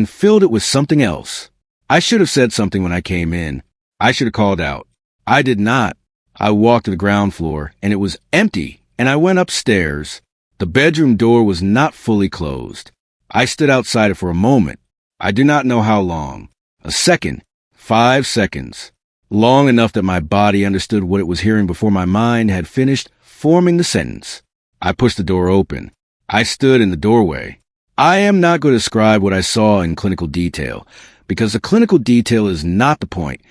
and filled it with something else. I should have said something when I came in. I should have called out. I did not. I walked to the ground floor, and it was empty, and I went upstairs. The bedroom door was not fully closed. I stood outside it for a moment. I do not know how long. A second. 5 seconds. Long enough that my body understood what it was hearing before my mind had finished forming the sentence. I pushed the door open. I stood in the doorway. I am not going to describe what I saw in clinical detail, because the clinical detail is not the point,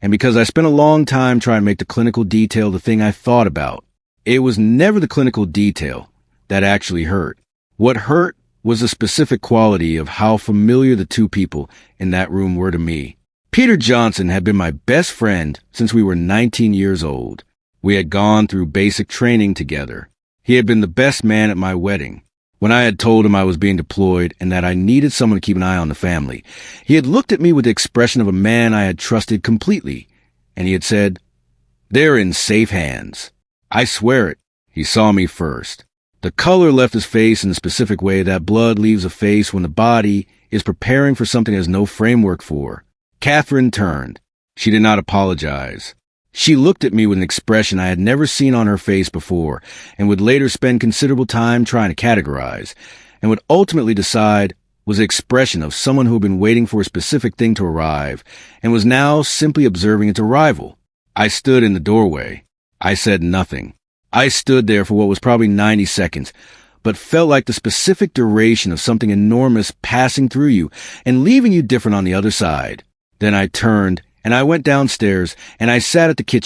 and because I spent a long time trying to make the clinical detail the thing I thought about. It was never the clinical detail that actually hurt. What hurt was the specific quality of how familiar the two people in that room were to me. Peter Johnson had been my best friend since we were 19 years old. We had gone through basic training together. He had been the best man at my wedding. When I had told him I was being deployed and that I needed someone to keep an eye on the family, he had looked at me with the expression of a man I had trusted completely, and he had said, "They're in safe hands." I swear it. He saw me first. The color left his face in the specific way that blood leaves a face when the body is preparing for something it has no framework for. Catherine turned. She did not apologize. She looked at me with an expression I had never seen on her face before, and would later spend considerable time trying to categorize, and would ultimately decide was the expression of someone who had been waiting for a specific thing to arrive, and was now simply observing its arrival. I stood in the doorway. I said nothing. I stood there for what was probably 90 seconds, but felt like the specific duration of something enormous passing through you and leaving you different on the other side. Then I turned, and I went downstairs, and I sat at the kitchen